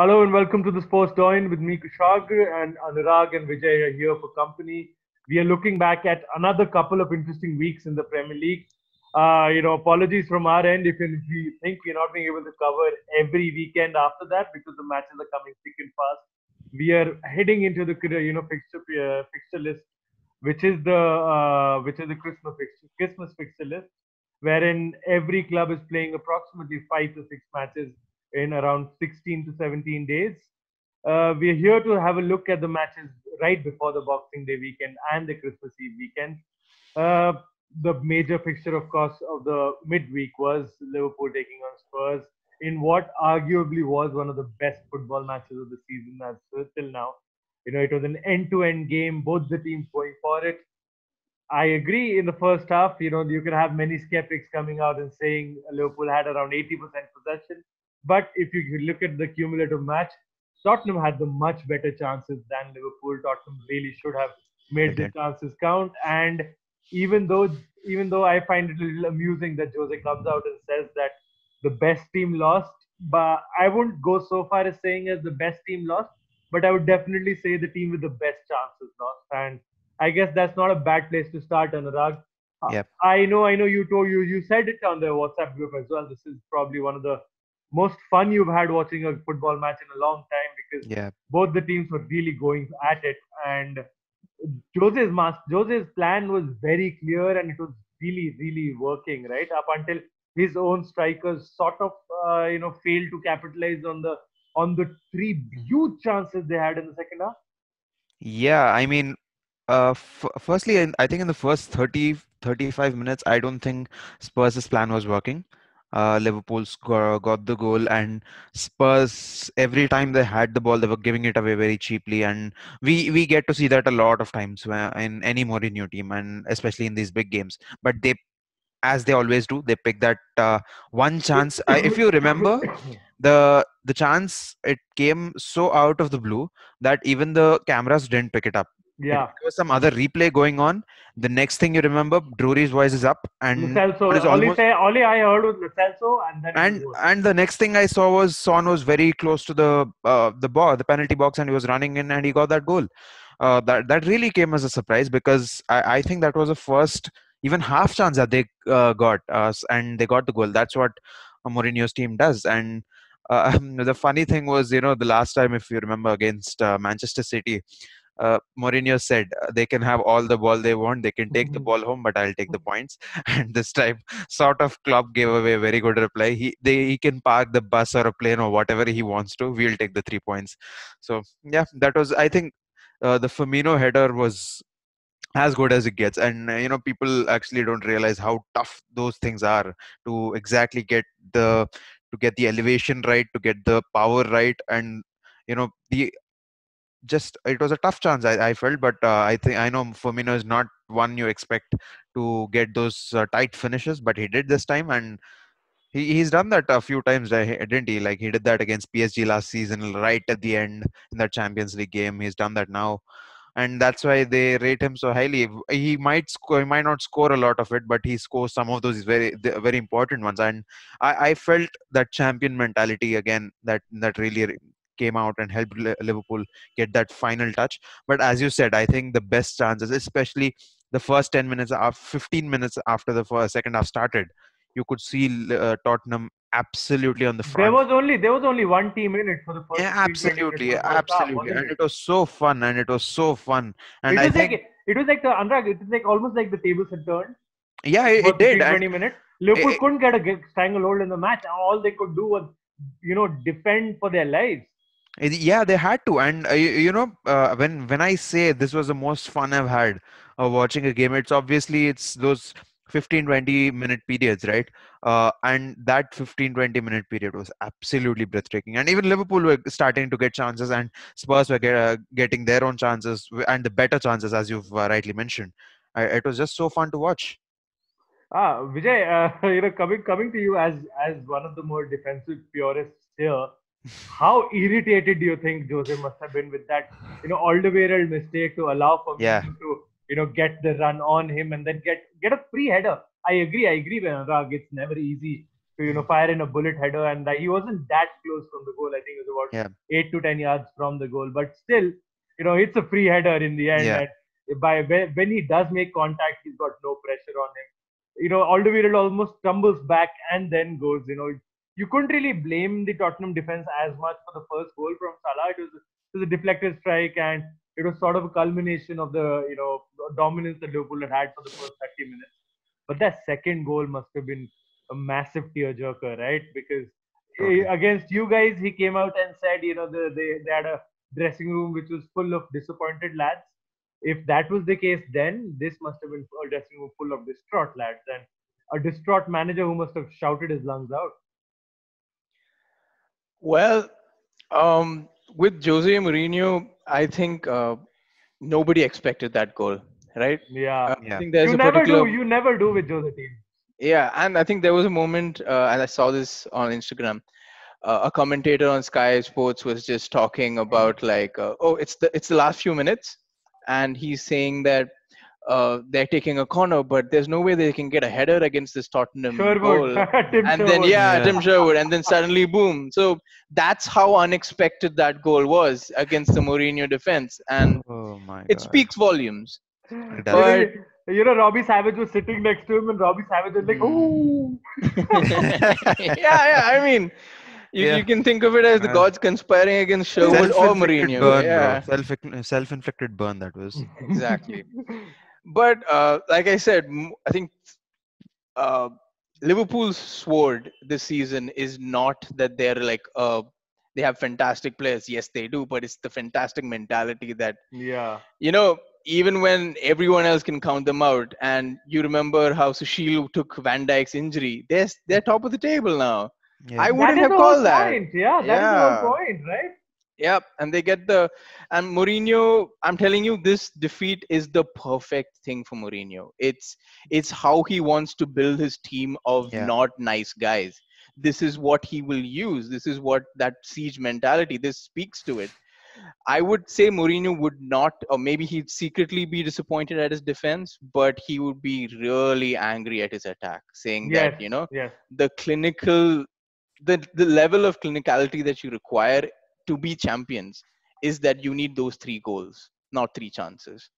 Hello and welcome to the Sports Join with me, Kushag, and Anurag and Vijay are here for company. We are looking back at another couple of interesting weeks in the Premier League. Apologies from our end if we think we're not being able to cover every weekend after that because the matches are coming thick and fast. We are heading into the fixture list, which is the Christmas fixture list, wherein every club is playing approximately 5 to 6 matches in around 16 to 17 days. We are here to have a look at the matches right before the Boxing Day weekend and the Christmas Eve weekend. Uh, the major fixture, of course, of the midweek was Liverpool taking on Spurs in what arguably was one of the best football matches of the season as till now. It was an end-to-end game, both the teams going for it. I agree in the first half, you can have many skeptics coming out and saying Liverpool had around 80% possession. But if you look at the cumulative match, Tottenham had the much better chances than Liverpool. Tottenham really should have They made the did. chances count. And even though even though I find it a little amusing that Jose comes out and says that the best team lost, but I wouldn't go so far as saying as the best team lost, but I would definitely say the team with the best chances lost. And I guess that's not a bad place to start, Anurag. Yep. I know. You said it on the WhatsApp group as well. This is probably one of the most fun you've had watching a football match in a long time because Yeah. both the teams were really going at it, and Jose's plan was very clear, and it was really working right up until his own strikers sort of failed to capitalize on the three huge chances they had in the second half. Yeah. I mean, firstly, I think in the first 30-35 minutes, I don't think Spurs' plan was working. Liverpool got the goal, and Spurs, every time they had the ball, they were giving it away very cheaply. And we get to see that a lot of times in any Mourinho team, and especially in these big games. But they, as they always do, they pick that one chance. If you remember, the chance, it came so out of the blue that even the cameras didn't pick it up. Yeah. There was some other replay going on. The next thing you remember, Drury's voice is up, and Lo Son is almost. Only I heard was Lo and then it was And goal. and the next thing I saw was Son was very close to the penalty box, and he was running in, and he got that goal. That really came as a surprise because I think that was the first even half chance that they got, and they got the goal. That's what Mourinho's team does. And the funny thing was, the last time, if you remember, against Manchester City, Mourinho said they can have all the ball they want, they can take the ball home, but I'll take the points. And this time, sort of, Klopp gave away a very good reply. He can park the bus or a plane or whatever he wants to. We'll take the 3 points. So yeah, that was, I think, the Firmino header was as good as it gets. And people actually don't realize how tough those things are to exactly get the elevation right, to get the power right. And the just it was a tough chance, I felt. But I know Firmino is not one you expect to get those tight finishes, but he did this time. And he's done that a few times, didn't he? Like, he did that against PSG last season, right at the end in that Champions League game. He's done that now, and that's why they rate him so highly. He might not score a lot of it, but he scores some of those very important ones. And I felt that champion mentality again, that really came out and helped Liverpool get that final touch. But as you said, I think the best chances, especially the first 10 minutes, 15 minutes after the second half started, you could see Tottenham absolutely on the There front. was only there was only one team in it for the first Yeah, 15-20 minutes of absolutely, the first half, absolutely. wasn't And it? it was so fun, and it was so fun. And It I was like think, it was like the Anurag, it was like almost like the tables had turned yeah, for it did. 15 And 20 minutes. Liverpool it, couldn't get a stranglehold in the match. All they could do was defend for their lives. yeah, they had to. And when I say this was the most fun I've had watching a game, it's those 15-20 minute periods, right? And that 15-20 minute period was absolutely breathtaking. And even Liverpool were starting to get chances, and Spurs were getting their own chances, and the better chances, as you've rightly mentioned. It was just so fun to watch. Vijay, coming to you as one of the more defensive purists here, how irritated do you think Jose must have been with that, Alderweireld mistake to allow Yeah. Firmino to, get the run on him and then get a free header? I agree with Anurag. It's never easy to fire in a bullet header, and like he wasn't that close from the goal. I think it was about Yeah. 8 to 10 yards from the goal, but still, it's a free header in the end. Yeah. And when he does make contact, he's got no pressure on him. Alderweireld almost tumbles back and then goes. You couldn't really blame the Tottenham defense as much for the first goal from Salah. It was a deflected strike, and it was sort of a culmination of the dominance that Liverpool had for the first 30 minutes. But that second goal must have been a massive tearjerker, right? Because Totally. against you guys, he came out and said, they had a dressing room which was full of disappointed lads. If that was the case, then this must have been a dressing room full of distraught lads and a distraught manager who must have shouted his lungs out. Well, with Jose Mourinho, I think nobody expected that goal, right? Yeah, I Yeah. think there's a particular, You never do with Jose team. yeah, and I think there was a moment, and I saw this on Instagram. A commentator on Sky Sports was just talking about like, oh, it's the last few minutes, and he's saying that they're taking a corner, but there's no way they can get a header against this Tottenham Sherwood, goal. Tim And then Sherwood. yeah, Yeah. Tim Sherwood, and then suddenly boom. So that's how unexpected that goal was against the Mourinho defense, and Oh my it God. speaks volumes. It You know, does. But you, Robbie Savage was sitting next to him, and Robbie Savage was like, mm, "Ooh." yeah, I mean, Yeah. you can think of it as the Uh, gods conspiring against Sherwood or Self-inflicted Mourinho. burn, bro. Yeah, Self-inflicted burn that was. exactly. But like I said, I think uh, Liverpool's sword this season is not that they're like they have fantastic players. Yes, they do, but it's the fantastic mentality that Yeah. you know. Even when everyone else can count them out, and you remember how Sushil took Van Dijk's injury, they're top of the table now. Yeah. I That wouldn't is have the whole called that. point. Yeah, that is the whole Yeah. point, right? Yep, and they get the and Mourinho. I'm telling you, this defeat is the perfect thing for Mourinho. It's how he wants to build his team of Yeah. not nice guys. This is what he will use. This is what that siege mentality. This speaks to it. I would say Mourinho would not, or maybe he'd secretly be disappointed at his defense, but he would be really angry at his attack, saying that Yes, yes. the clinical the level of clinicality that you require to be champions is that you need those three goals, not three chances.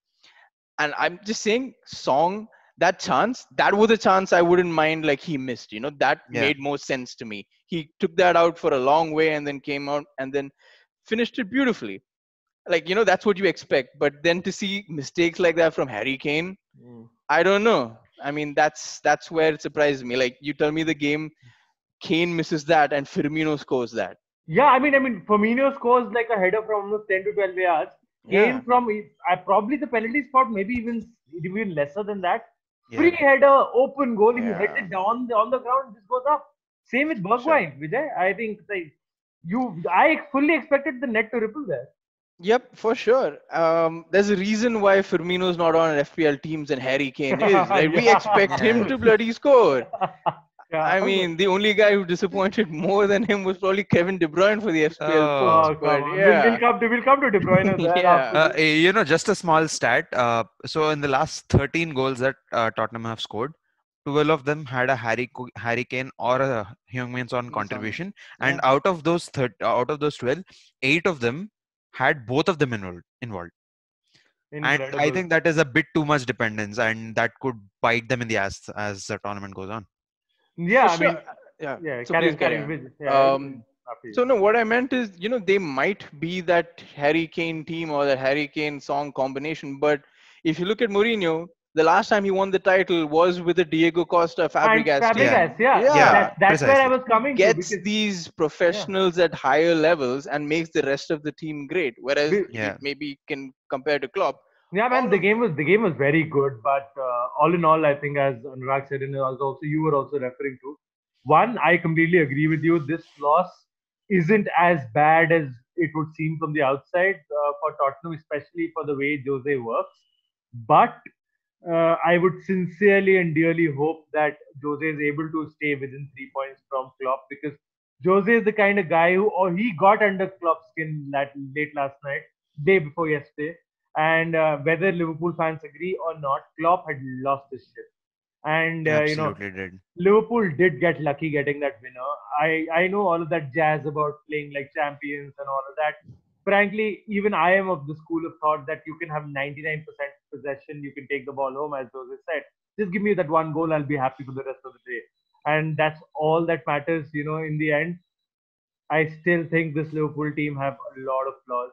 And I'm just saying, Song, that chance, that was a chance I wouldn't mind like he missed. That Yeah. made more sense to me. He took that out for a long way and then came out and then finished it beautifully. Like, that's what you expect. But then to see mistakes like that from Harry Kane, Mm. I don't know. I mean, that's where it surprised me. Like, you tell me the game, Kane misses that and Firmino scores that. Yeah, I mean, Firmino scores like a header from almost 10 to 12 yards. Yeah, Kane from probably the penalty spot, maybe even lesser than that. Free Yeah. header, open goal. He hit yeah, it down on the ground, just goes up. Same with sure. Bergwijn, Vijay. I think like I fully expected the net to ripple there. Yep, for sure. There's a reason why Firmino's not on FPL teams and Harry Kane is. Like, we expect him Yeah. to bloody score. Yeah. I mean, the only guy who disappointed more than him was probably Kevin De Bruyne for the FPL Oh. points. Oh, come But on. yeah, We'll come to De Bruyne as well yeah, after this. Just a small stat. So in the last 13 goals that Tottenham have scored, 12 of them had a Harry Kane or a Heung-min Son Son. contribution, and Yeah, out of those 12, 8 of them had both of them involved. And I Incredible. think that is a bit too much dependence, and that could bite them in the ass as the tournament goes on. Yeah, for I sure. mean, Yeah. yeah, So please carry carry on. yeah, Um, after you. so no, what I meant is, they might be that Harry Kane team or the Harry Kane Song combination, but if you look at Mourinho, the last time he won the title was with the Diego Costa And Fabregas Yeah. Fabregas, team. yeah, Yeah. Yeah, that's where I Precisely. was he coming to gets because these yeah, professionals at higher levels and makes the rest of the team great. Whereas we, you Yeah. maybe can compare to Klopp. yeah, man, All of the game was very good, but all in all, I think as Anurag said, and also you were also referring to one, I completely agree with you. This loss isn't as bad as it would seem from the outside for Tottenham, especially for the way Jose works. But I would sincerely and dearly hope that Jose is able to stay within 3 points from Klopp because Jose is the kind of guy who, or he got under Klopp's skin late last night, day before yesterday, and whether Liverpool fans agree or not, Klopp had lost his shit. And Absolutely did. Liverpool did get lucky getting that winner. I know all of that jazz about playing like champions and all of that. Frankly, even I am of the school of thought that you can have 99% possession, you can take the ball home, as Jose said. Just give me that one goal, I'll be happy for the rest of the day. And that's all that matters, in the end. I still think this Liverpool team have a lot of flaws.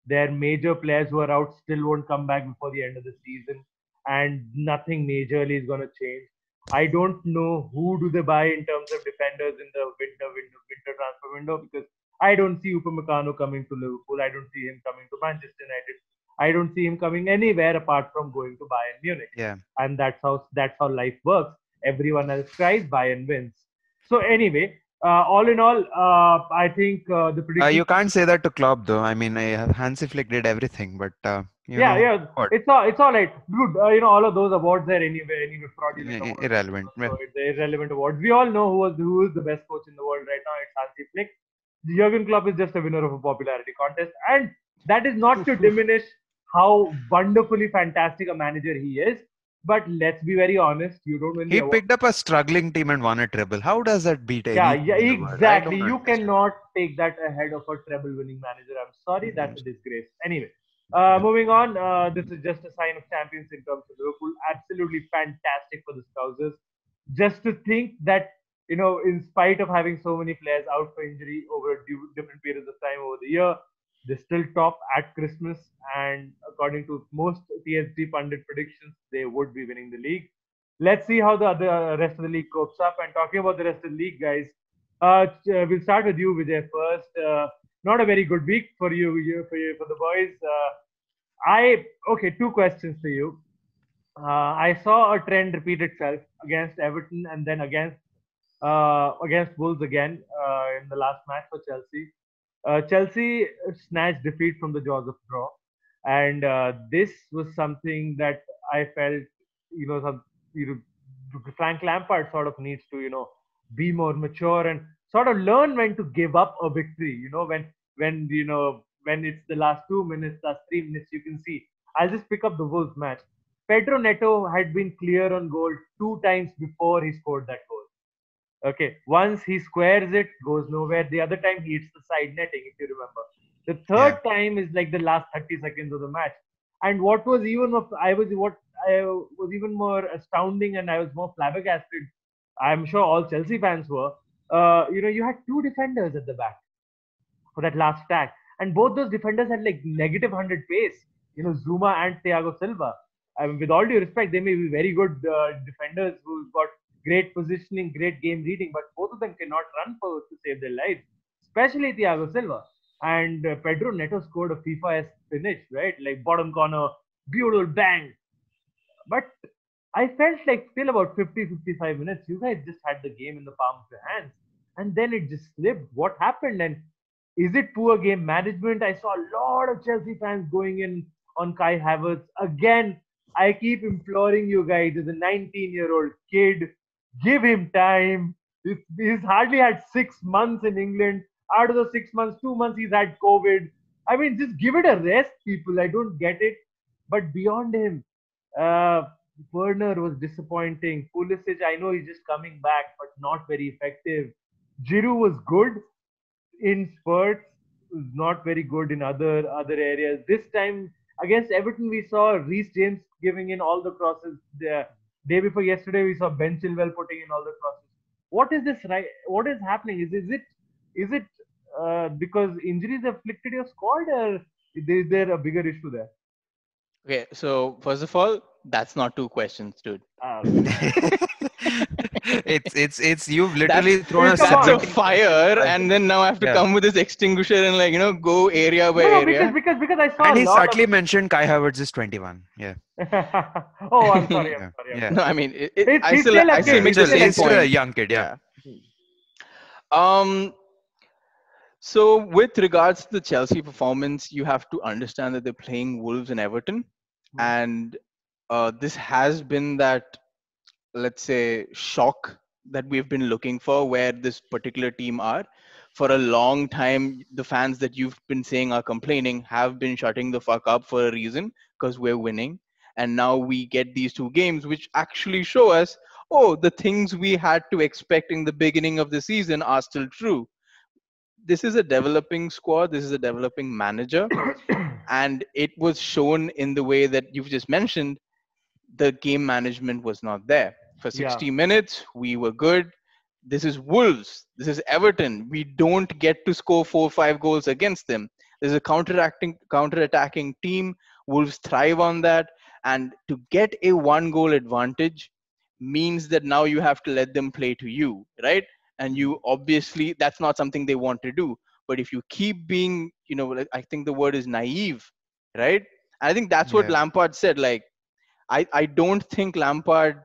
Their major players who are out still won't come back before the end of the season, and nothing majorly is going to change. I don't know who do they buy in terms of defenders in the winter transfer window, because I don't see Upamecano coming to Liverpool. I don't see him coming to Manchester United. I don't see him coming anywhere apart from going to Bayern Munich, Yeah. and that's how life works. Everyone else cries, Bayern wins. So anyway, all in all, I think the You predictions. can't say that to Klopp though. I mean, Hansi Flick did everything, but Yeah, yeah, what? it's all right, dude. All of those awards are anyway fraudulent awards. Irrelevant. So Yeah. it's irrelevant awards. We all know who is the best coach in the world right now. It's Hansi Flick. Jurgen Klopp is just a winner of a popularity contest, and that is not to diminish how wonderfully fantastic a manager he is. But let's be very honest, you don't win the He award. picked up a struggling team and won a treble. How does that beat Yeah, any yeah, team in the world? I exactly. don't You understand. cannot take that ahead of a treble-winning manager. I'm sorry, Mm, that's a disgrace. Anyway, yeah. moving on. This is just a sign of champions in terms of Liverpool. Absolutely fantastic for the Scousers. Just to think that in spite of having so many players out for injury over different periods of time over the year, they still top at Christmas. And according to most TSG pundit predictions, they would be winning the league. Let's see how the other rest of the league copes up. And talking about the rest of the league, guys, we'll start with you, Vijay, first. Not a very good week for for the boys. I okay. Two questions for you. I saw a trend repeat itself against Everton and then against Wolves again in the last match for Chelsea. Chelsea snatched defeat from the jaws of draw, and this was something that I felt, some you Frank Lampard sort of needs to, be more mature and sort of learn when to give up a victory. When it's the last 2 minutes, last 3 minutes, you can see. I'll just pick up the Wolves match. Pedro Neto had been clear on goal two times before he scored that goal. Okay, once he squares it, goes nowhere. The other time he hits the side netting, if you remember. The Yeah. third time is like the last 30 seconds of the match. And what was even more, I was even more astounding, and I was more flabbergasted. I'm sure all Chelsea fans were. You had two defenders at the back for that last attack. And both those defenders had like negative 100 pace, Zuma and Thiago Silva. I mean, with all due respect, they may be very good defenders who've got great positioning, great game reading, but both of them cannot run to save their lives, especially Thiago Silva. And Pedro Neto scored a FIFA-esque finish, right? Like bottom corner, beautiful bang. But I felt like still about 50, 55 minutes, you guys just had the game in the palm of your hands. And then it just slipped. What happened? And is it poor game management? I saw a lot of Chelsea fans going in on Kai Havertz. Again, I keep imploring you guys, as a 19-year-old kid, give him time. He's hardly had 6 months in England. Out of the 6 months, 2 months he's had COVID. I mean, just give it a rest, people. I don't get it. But beyond him, uh, Werner was disappointing. Pulisic, I know he's just coming back, but not very effective. Giroud was good in spurts, was not very good in other areas. This time against Everton, we saw Reece James giving in all the crosses. The day before yesterday, we saw Ben Chilwell putting in all the crosses. What is this? Right? What is happening? Is it because injuries afflicted your squad, or is there a bigger issue there? Okay, so first of all, that's not two questions, dude. Okay. It's you've That's literally thrown a Come that's a on. 17 fire, question. and then now I have to Yeah. come with this extinguisher and go area by No, no, because area. because because I saw And a he lot of. subtly mentioned Kai Havertz is 21. Yeah. Oh, I'm sorry. I'm Yeah. sorry. I'm Yeah. No, sorry. I mean, He's still a I still kid. make He's the still a same He's still a point. young kid. Yeah. Yeah. Um. So with regards to the Chelsea performance, you have to understand that they're playing Wolves and Everton, and this has been that, let's say, shock that we've been looking for, where this particular team are. For a long time, the fans that you've been saying are complaining have been shutting the fuck up for a reason, because we're winning. And now we get these two games which actually show us, oh, the things we had to expect in the beginning of the season are still true. This is a developing squad. This is a developing manager, and it was shown in the way that you've just mentioned. The game management was not there. For Yeah, 60 minutes, we were good. This is Wolves. This is Everton. We don't get to score 4 or 5 goals against them. There's a counter-attacking team. Wolves thrive on that. And to get a 1 goal advantage means that now you have to let them play to you, right? And you obviously, that's not something they want to do. But if you keep being, like, I think the word is naive, right? I think that's what Yeah. Lampard said. Like, I don't think Lampard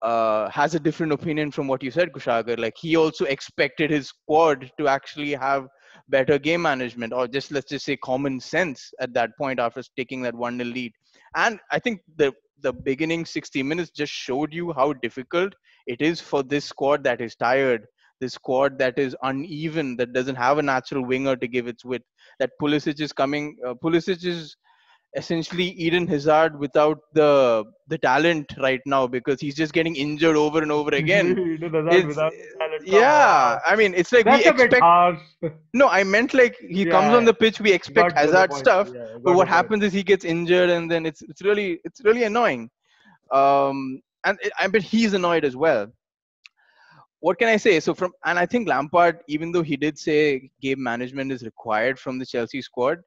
has a different opinion from what you said, Kushagar. Like, he also expected his squad to actually have better game management, or just, let's just say, common sense at that point after taking that 1-0 lead. And I think the beginning 60 minutes just showed you how difficult it is for this squad that is tired, this squad that is uneven, that doesn't have a natural winger to give its width. That Pulisic is coming. Pulisic is essentially Eden Hazard without the talent right now, because he's just getting injured over and over again. That It's without the talent, come Yeah, on. I mean, it's like we That's a bit expect. harsh. No, I meant like he comes on Yeah, the pitch, we expect got the Hazard point. stuff, Yeah, but got what your point. happens is he gets injured, and then it's really annoying. I bet he's annoyed as well. What can I say? And I think Lampard, even though he did say game management is required from the Chelsea squad,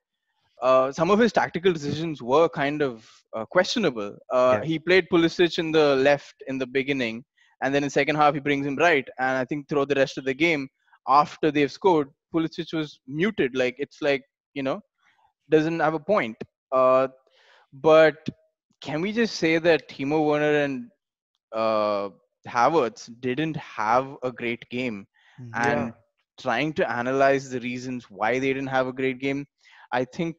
some of his tactical decisions were kind of questionable. Yeah. He played Pulisic in the left in the beginning, and then in second half he brings him right. And I think throughout the rest of the game, after they've scored, Pulisic was muted. Like, it's like, you know doesn't have a point. Uh, but can we just say that Timo Werner and uh, Havertz didn't have a great game? Mhm. Yeah. And trying to analyze the reasons why they didn't have a great game, I think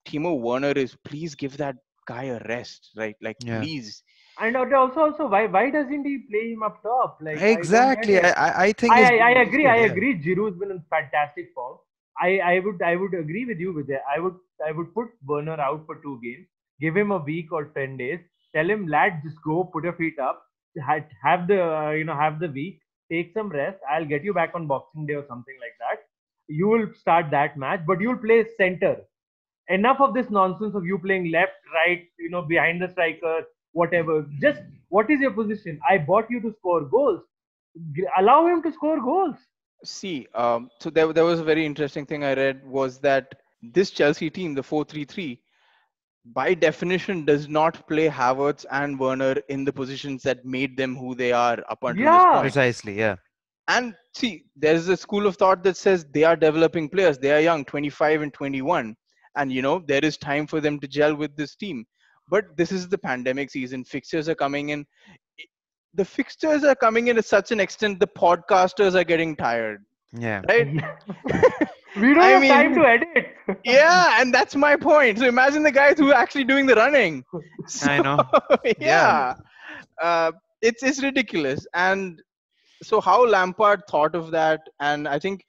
Timo Werner is, please give that guy a rest, right? Like, Yeah. please. And also, why doesn't he play him up top? Like, I don't get Exactly. it. I think I he's I, I being agree. wasted. I Yeah. agree. Giroud's been in fantastic form. I would agree with you with that. I would put Werner out for 2 games. Give him a week or 10 days. Tell him, lad, just go, put your feet up. Have the have the week. Take some rest. I'll get you back on Boxing Day or something like that. You will start that match, but you'll play center. Enough of this nonsense of you playing left, right, behind the striker, whatever. Just, what is your position? I bought you to score goals. Allow him to score goals. See, so there was a very interesting thing I read, was that this Chelsea team, the 4-3-3, by definition does not play Havertz and Werner in the positions that made them who they are up until this Yeah. point. Precisely. Yeah. And see, there's a school of thought that says they are developing players. They are young, 25 and 21. And, there is time for them to gel with this team. But this is the pandemic season. Fixtures are coming in. The fixtures are coming in at such an extent, the podcasters are getting tired, Yeah. right? We don't I have time mean, to edit. yeah, and that's my point. So imagine the guys who are actually doing the running. So, I know. Yeah. yeah, it's ridiculous. And so how Lampard thought of that, and I think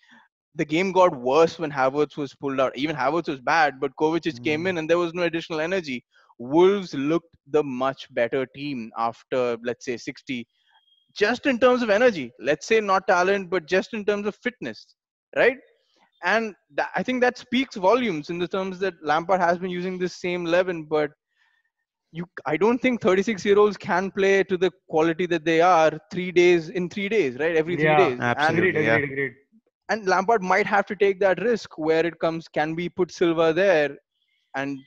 the game got worse when Havertz was pulled out. Even Havertz was bad, but Kovacic came Mm. in and there was no additional energy. Wolves looked the much better team after, let's say, 60, just in terms of energy. Let's say not talent, but just in terms of fitness, right? And I think that speaks volumes in the terms that Lampard has been using this same 11, but I don't think 36-year-olds can play to the quality that they are 3 days in 3 days, right? Every three Yeah. days. And Agreed, Absolutely. Yeah. agreed, agreed. Lampard might have to take that risk where it comes, can we put Silva there, and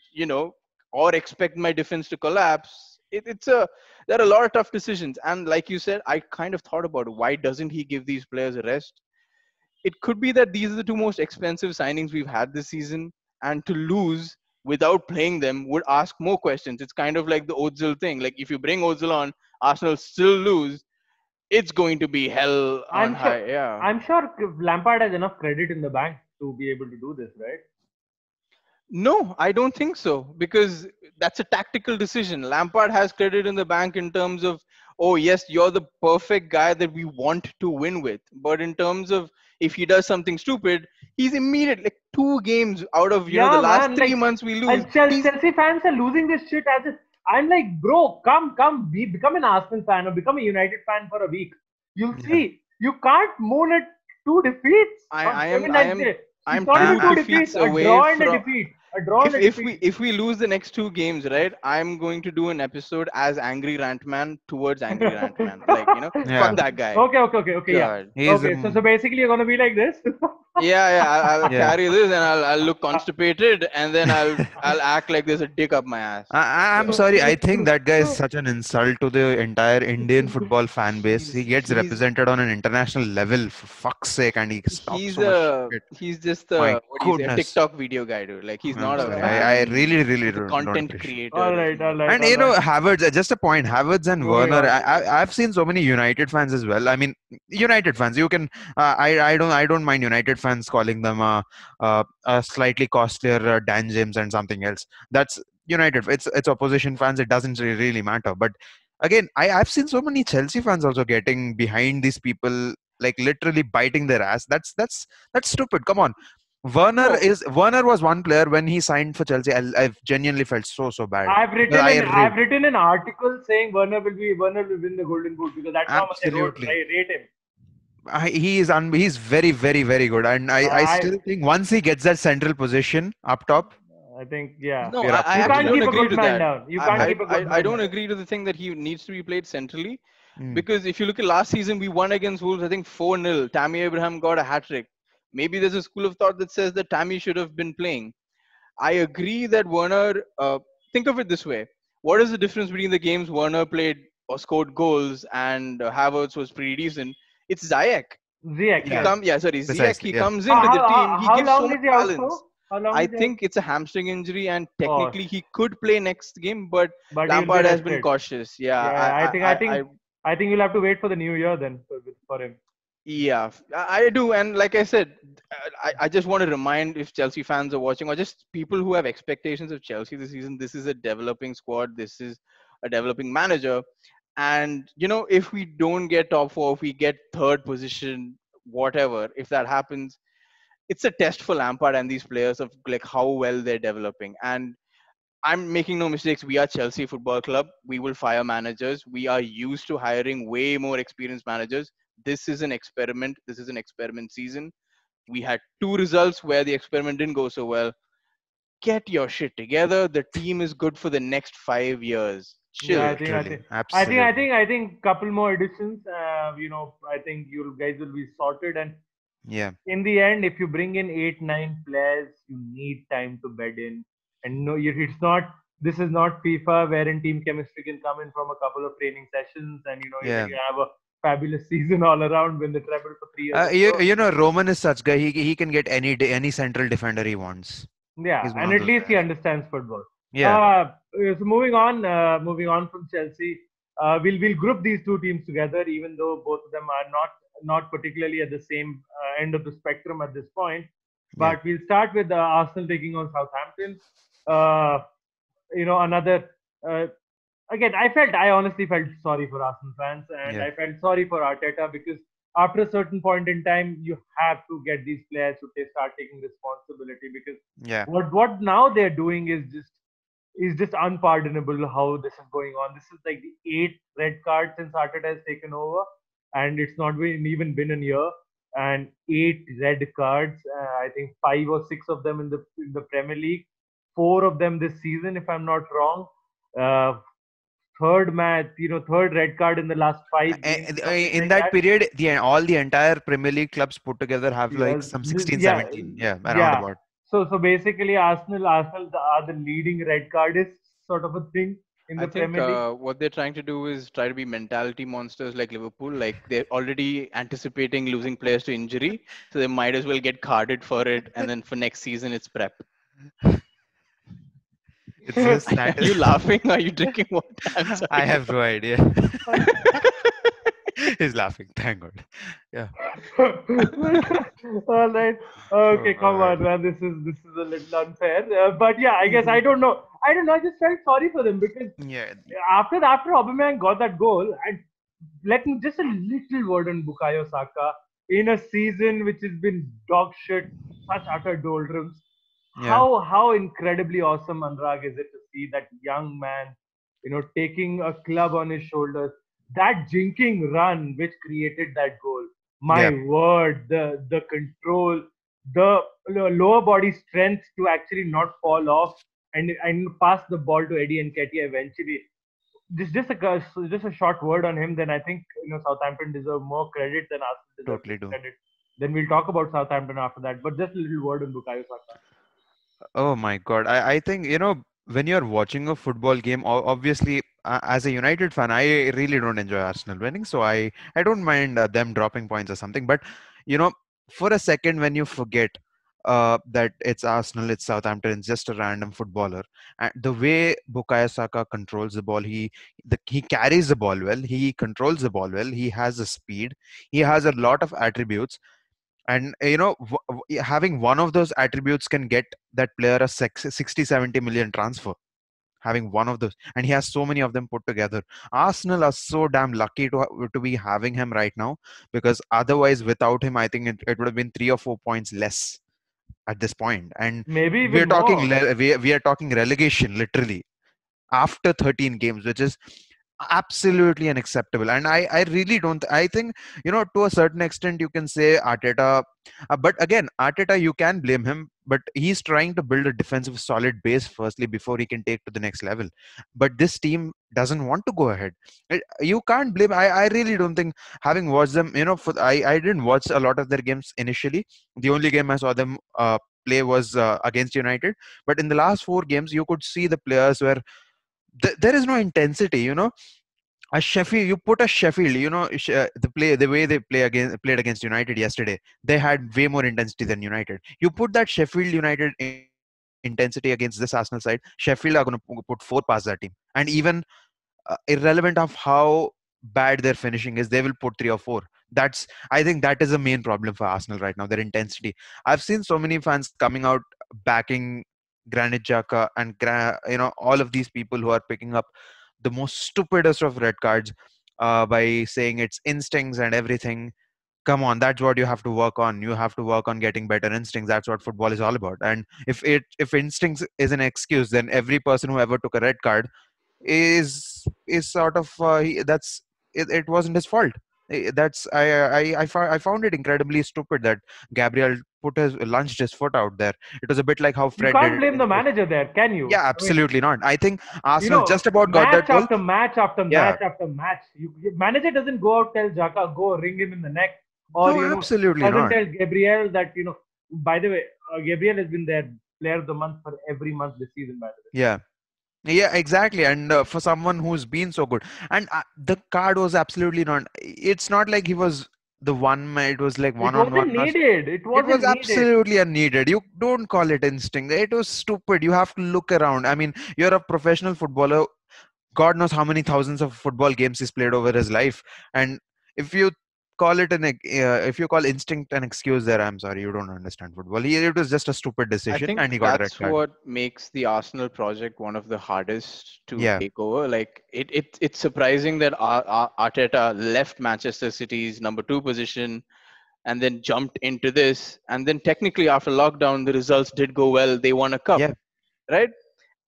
or expect my defense to collapse. There are a lot of tough decisions, and like you said, I kind of thought about it. Why doesn't he give these players a rest? It could be that these are the two most expensive signings we've had this season, and to lose without playing them would ask more questions. It's kind of like the Ozil thing. Like, if you bring Ozil on, Arsenal still lose, it's going to be hell on I'm sure. high. Yeah. I'm sure Lampard has enough credit in the bank to be able to do this, right? No, I don't think so, because that's a tactical decision. Lampard has credit in the bank in terms of, oh yes, you're the perfect guy that we want to win with. But in terms of, if he does something stupid, he's immediate. Like, 2 games out of the Yeah, last man. 3 Like, months we lose. and He's Chelsea fans are losing this shit as if I'm like, bro, come, become an Arsenal fan or become a United fan for a week. You'll Yeah. see. You can't moan at two defeats I, on I am seven I nights am there. It's I'm not two even I, two defeats defeats, a away draw and a from. defeat. A draw and a If defeat. we lose the next two games, right, I'm going to do an episode as Angry Rant Man towards Angry Rant Man. Like, fuck yeah. that guy. Okay, yeah. God. He's Okay, so basically you're gonna be like this. Yeah, I'll yeah. carry this and I'll look constipated and then I'll act like there's a dick up my ass. I'm So sorry. I think that guy is such an insult to the entire Indian football fan base. He gets he's represented on an international level, for fuck's sake, and he talks he's so much a shit. he's just My a, what do you say, a goodness. TikTok video guy, dude. Like, he's I'm not a sorry. I fan. really, really He's a don't content appreciate. creator. All He's right, all not. right, And all right. Havertz, just a point, Havertz and Moving Werner. on. I've seen so many United fans as well. I mean, United fans. You can, I don't mind United fans calling them a slightly costlier Dan James and something else. That's United. It's opposition fans. It doesn't really matter. But again, I've seen so many Chelsea fans also getting behind these people, like literally biting their ass. That's stupid. Come on. No, Werner was one player when he signed for Chelsea. I've genuinely felt so bad. I I've written an article saying Werner will win the Golden Boot because that's how much absolutely. I rate him. He's very, very, very good, and I I still think once he gets that central position up top, I think yeah. No, we're up I You to actually can't don't keep something. a agree good to man that. down. You can't I, keep a good I man don't down. agree to the thing that he needs to be played centrally, Mm. because if you look at last season, we won against Wolves, I think 4-0. Tammy Abraham got a hat trick. Maybe there's a school of thought that says that Tammy should have been playing. I agree that Werner, think of it this way. What is the difference between the games Werner played or scored goals and Havertz was pretty decent? It's Ziyech. Ziyech, Yeah, yes. Ziyech, precisely. he Yeah, comes into the team, he How gives so long much is he out for? balance. How long I is he out? think it's a hamstring injury, and Oh, technically he could play next game, but but he will be Lampard has been rested. cautious. Yeah, Yeah, I I think you'll have to wait for the new year then for him. yeah, I do. And like I said, I just want to remind, if Chelsea fans are watching, or just people who have expectations of Chelsea this season, this is a developing squad. This is a developing manager. And, if we don't get top four, if we get third position, whatever, if that happens, it's a test for Lampard and these players of like how well they're developing. And I'm making no mistakes. We are Chelsea Football Club. We will fire managers. We are used to hiring way more experienced managers. This is an experiment. This is an experiment season. We had two results where the experiment didn't go so well. Get your shit together. The team is good for the next 5 years. Yeah, Chill. literally, absolutely. I think couple more additions. I think you guys will be sorted. And Yeah, in the end, if you bring in 8, 9 players, you need time to bed in. And no, it's not. This is not FIFA wherein team chemistry can come in from a couple of training sessions, and yeah. you have a fabulous season all around, win the treble for 3 years in a row. Roman is such guy. He can get any central defender he wants. Yeah, He's one and of at those least he guys. understands football. Yeah, So moving on from Chelsea, we'll group these two teams together, even though both of them are not particularly at the same end of the spectrum at this point. yeah, But we'll start with Arsenal taking on Southampton. Uh, another. Again, I honestly felt sorry for Arsenal fans, and yeah, I felt sorry for Arteta because after a certain point in time, you have to get these players to start taking responsibility because yeah, what now they're doing is just unpardonable how this is going on. This is like the eighth red card since Arteta has taken over, and it's not even been a year. And eight red cards. I think 5 or 6 of them in the Premier League, 4 of them this season, if I'm not wrong. Uh, third red card in the last 5 games, something In like that that. period, all the entire Premier League clubs put together have like Yes, some 16, yeah, 17. Yeah, around yeah. about. So basically, Arsenal are the leading red cardists, sort of a thing in I the think Premier League. what they're trying to do is try to be mentality monsters like Liverpool. Like, they're already anticipating losing players to injury, so they might as well get carded for it, and then for next season it's prep. It's just Are that you laughing? Are you drinking water? I'm I sorry. have no idea. He's laughing. Thank God. Yeah. All right. Oh Okay, come God. on, man. This is a little unfair. But yeah, I guess I don't know. I don't know. I just felt sorry for them because Yeah. after Aubameyang got that goal, and let me just a little word on Bukayo Saka in a season which has been dog shit, such utter doldrums. Yeah. How incredibly awesome, Anurag, is it to see that young man taking a club on his shoulders. That jinking run which created that goal. My Yeah, word, the control, the lower body strength to actually not fall off and pass the ball to Eddie Nketiah eventually. Just a short word on him. Then I think Southampton deserve more credit than Arsenal deserve totally do. credit. Then we'll talk about Southampton after that. But just a little word on Bukayo Saka. Oh my God. I think, when you're watching a football game, obviously, as a United fan, I really don't enjoy Arsenal winning. So I don't mind them dropping points or something. But, you know, for a second, when you forget that it's Arsenal, it's Southampton, it's just a random footballer. And the way Bukayo Saka controls the ball, he carries the ball well, he controls the ball well, he has the speed, he has a lot of attributes, and having one of those attributes can get that player a 60-70 million transfer. Having one of those, and he has so many of them put together. Arsenal are so damn lucky to be having him right now, because otherwise without him I think it would have been 3 or 4 points less at this point. And Maybe we're even talking more. we are talking relegation literally after 13 games, which is absolutely unacceptable. And I really don't, I think, to a certain extent you can say Arteta, but again, Arteta, you can blame him, but he's trying to build a defensive solid base firstly before he can take to the next level. But this team doesn't want to go ahead. You can't blame, I really don't think, having watched them, I didn't watch a lot of their games initially. The only game I saw them play was against United. But in the last 4 games you could see the players were, there is no intensity. A Sheffield, you put a Sheffield, the way they played against United yesterday, they had way more intensity than United. You put that Sheffield United intensity against this Arsenal side, Sheffield are going to put 4 past that team. And even irrelevant of how bad their finishing is, they will put 3 or 4. I think that is the main problem for Arsenal right now, their intensity. I've seen so many fans coming out backing Granit Xhaka and all of these people who are picking up the most stupidest of red cards by saying it's instincts and everything. Come on, that's what you have to work on. You have to work on getting better instincts. That's what football is all about. And if instincts is an excuse, then every person who ever took a red card is sort of it wasn't his fault. That's I found it incredibly stupid that Gabriel lunged his foot out there. It was a bit like how You Fred did can't it blame the against. manager there, can you? Yeah, I mean, absolutely not. I think Arsenal just about got that match goal. after match after Yeah, match after match, manager doesn't go out tell Jaka go ring him in the neck, or no, absolutely doesn't not. tell Gabriel that. By the way, Gabriel has been their player of the month for every month this season. By the way, Yeah. Yeah, exactly. And for someone who's been so good, and the card was absolutely not. It's not like he was the one. It was like it one on wasn't one. needed. It It was wasn't needed. absolutely unneeded. You don't call it instinct. It was stupid. You have to look around. I mean, you're a professional footballer. God knows how many thousands of football games he's played over his life. And if you if you call instinct an excuse there, I'm sorry, you don't understand football. It was just a stupid I decision, think and he got a red that's card. what makes the Arsenal project one of the hardest to Yeah, take over. Like it's surprising that Arteta left Manchester City's number 2 position and then jumped into this. And then technically after lockdown, the results did go well. They won a cup, yeah, right?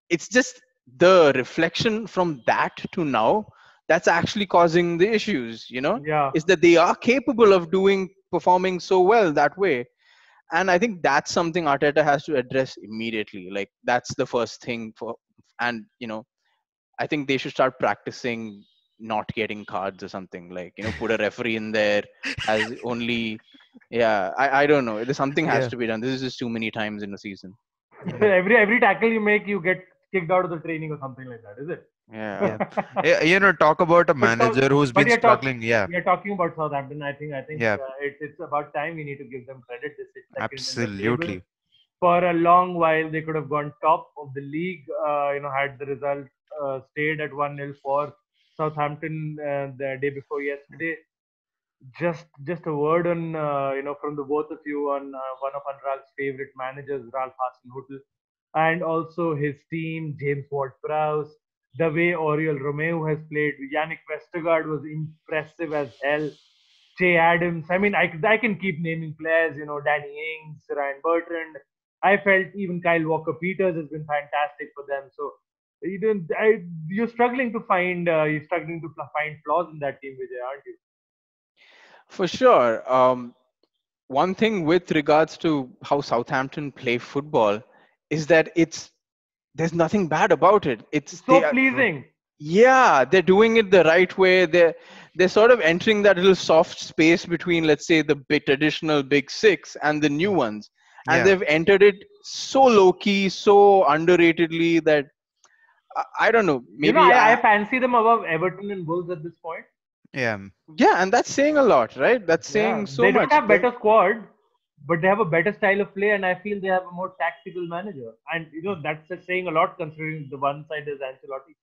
It's just the reflection from that to now that's actually causing the issues. Yeah, Is that they are capable of performing so well that way. And I think that's something Arteta has to address immediately. Like that's the first thing for, and I think they should start practicing not getting cards or something. Like put a referee in there as only. Yeah, I don't know. Something has yeah, to be done. This is just too many times in a season. yeah. every tackle you make, you get kicked out of the training or something like that, is it? Yeah. Yeah. Talk about a But manager who's but been struggling. Yeah, we are talking about Southampton. I think yeah, it's about time we need to give them credit. They sit second in the table. absolutely. For a long while, they could have gone top of the league. Had the result stayed at 1-0 for Southampton the day before yesterday. Just a word on from the both of you on one of Anurag's favorite managers, Ralph Hasenhüttl, and also his team, James Ward-Prowse. The way Oriol Romeu has played, Yannick Vestergaard was impressive as hell. Che Adams. I mean, I can keep naming players. Danny Ings, Ryan Bertrand. I felt even Kyle Walker-Peters has been fantastic for them. So You're struggling to find find flaws in that team, Vijay, aren't you? For sure. One thing with regards to how Southampton play football is that there's nothing bad about it. It's It's they so are, True. pleasing. yeah, they're doing it the right way. They're sort of entering that little soft space between, let's say, the big traditional big six and the new ones, and Yeah. they've entered it so low key, so underratedly that I don't know. Maybe I fancy them above Everton and Wolves at this point. Yeah. yeah, and that's saying a lot, right? That's Yeah, saying so they don't much. have better squad, but they have a better style of play, and I feel they have a more tactical manager. And that's just saying a lot considering the one side is Ancelotti.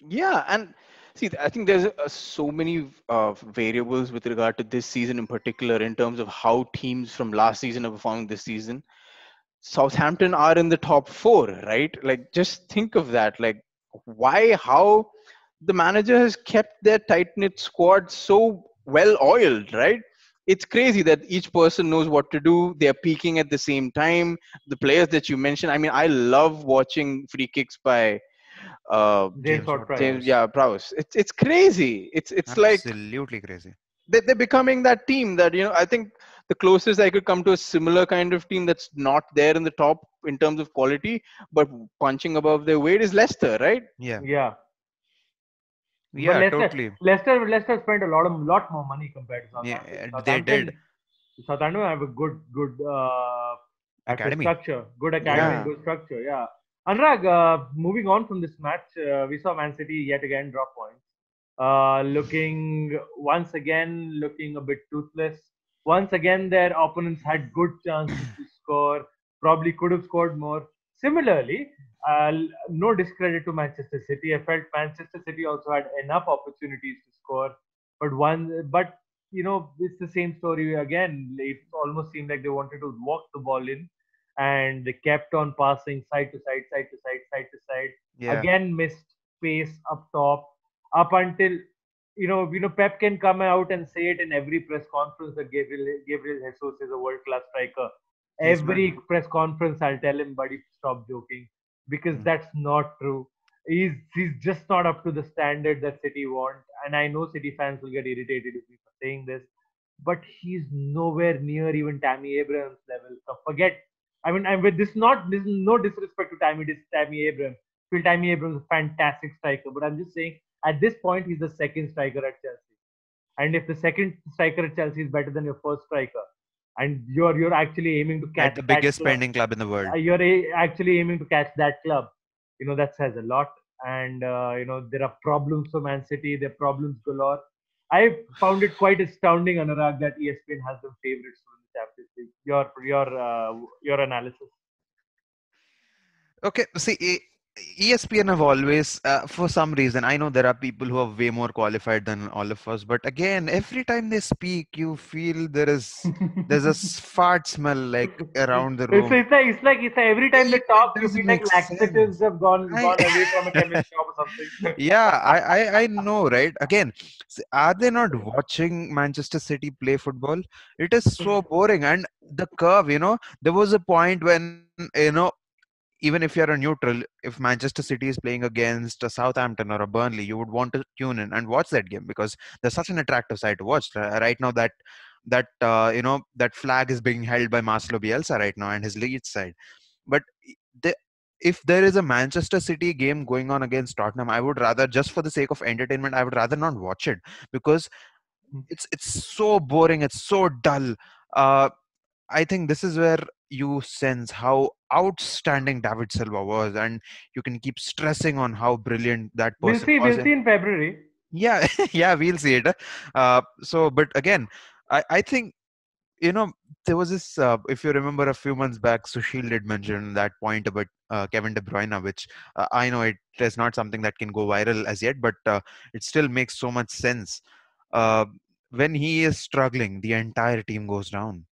Yeah, and see, I think there's so many variables with regard to this season in particular in terms of how teams from last season are performing this season. Southampton are in the top four, right? Like, just think of that. Like, how the manager has kept their tight knit squad so well oiled, right? It's crazy that each person knows what to do. They're peaking at the same time. The players that you mentioned, I mean, I love watching free kicks by James James Ward-Prowse. James, Ward-Prowse. yeah, Prowse. It's crazy. It's like Absolutely crazy. they're becoming that team that I think the closest I could come to a similar kind of team that's not there in the top in terms of quality, but punching above their weight is Leicester, right? Yeah. Yeah, but Yeah, totally. Leicester spent lot more money compared to Southampton. Yeah, they did. Southampton have a good Academy. structure, good academy, and Yeah. Yeah. good structure. Yeah, Anurag. Moving on from this match, we saw Man City yet again drop points. Looking once again looking a bit toothless. Once again, their opponents had good chances to score. Probably could have scored more. Similarly, no discredit to Manchester City. I felt Manchester City also had enough opportunities to score, but it's the same story again. It almost seemed like they wanted to walk the ball in, and they kept on passing side to side, side to side, side to side. Yeah. Again, missed space up top, up until Pep can come out and say it in every press conference that Gabriel Jesus is a world class striker. He's man. Every press conference, I'll tell him, buddy, stop joking, because Mm. that's not true. He's just not up to the standard that City want, and I know City fans will get irritated with me for saying this, but he's nowhere near even Tammy Abrams level. So forget. I mean, I'm with this is no disrespect to Tammy Abrams. Phil Tammy Abrams is a fantastic striker, but I'm just saying at this point he's the second striker at Chelsea. And if the second striker at Chelsea is better than your first striker, and you're actually aiming to At catch the that biggest club, spending club in the world. actually aiming to catch that club, that says a lot. And there are problems for Man City. There are problems galore. I found it quite astounding, Anurag, that ESPN has them favorites to win the Champions League. Your analysis. Okay, see, ESPN have always, for some reason, I know there are people who are way more qualified than all of us, but again, every time they speak, you feel there's a fart smell like around the room. It's like every time they It talk, you feel doesn't like make laxatives sense. have gone I, gone away from a chemist shop or something. yeah, I know, right? Again, are they not watching Manchester City play football? It is so boring, and the curve, there was a point when even if you're a neutral, if Manchester City is playing against a Southampton or a Burnley, you would want to tune in and watch that game because there's such an attractive side to watch. Right now, that flag is being held by Marcelo Bielsa right now and his Leeds side. But the, if there is a Manchester City game going on against Tottenham, I would rather, just for the sake of entertainment, I would rather not watch it because it's so boring. It's so dull. Uh, I think this is where you sense how outstanding David Silva was, and you can keep stressing on how brilliant that We'll person see. was. We'll see in February. Yeah, yeah, we'll see it. But again, I think you know there was this. If you remember, a few months back, Sushil did mention that point about Kevin De Bruyne, which I know it is not something that can go viral as yet, but it still makes so much sense. Uh, when he is struggling, the entire team goes down,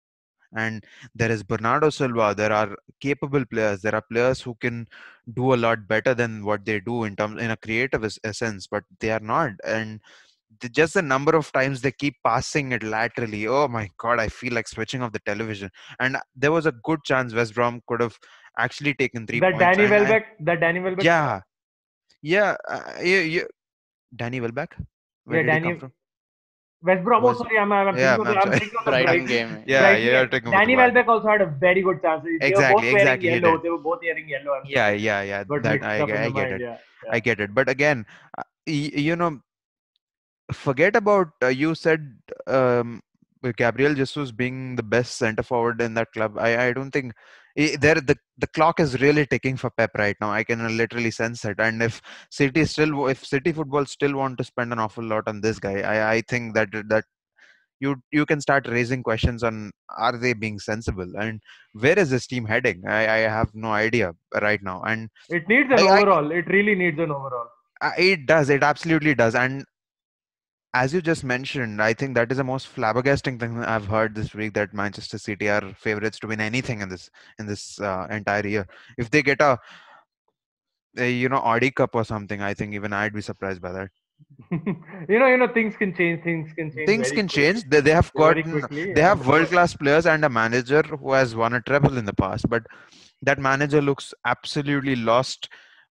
and there is Bernardo Silva. There are capable players. There are players who can do a lot better than what they do in a creative sense, but they are not. And just the number of times they keep passing it laterally. Oh my God, I feel like switching off the television. And there was a good chance West Brom could have actually taken 3 points. That Danny Welbeck Yeah, pass. Yeah, Danny Welbeck. Where Yeah, did he come Danny from? West Brom. Oh, Was sorry, I'm Yeah, thinking of I'm I'm sorry. thinking of the Brighton game. Yeah, Brighton. you're talking about the Danny Wild. Welbeck also had a very good chance. They were both Exactly, wearing exactly. He yellow. did. They were both wearing yellow. I'm Yeah, sorry, yeah, yeah. got That mixed up in the I get mind. it. Yeah, yeah. I get it. But again, you know, forget about you said Gabriel Jesus being the best center forward in that club. I don't think there the clock is really ticking for Pep right now. I can literally sense it. And if City football still want to spend an awful lot on this guy, I think that you can start raising questions on are they being sensible and where is this team heading. I have no idea right now. And It needs an I overall. It really needs an overall. it does, it absolutely does. And as you just mentioned, I think that is the most flabbergasting thing I've heard this week, that Manchester City are favorites to win anything in this entire year. If they get a Audi Cup or something, I think even I'd be surprised by that. Things can change. Things can change Things very can quickly. change. They have Very gotten quickly, they and have world class players and a manager who has won a treble in the past, but that manager looks absolutely lost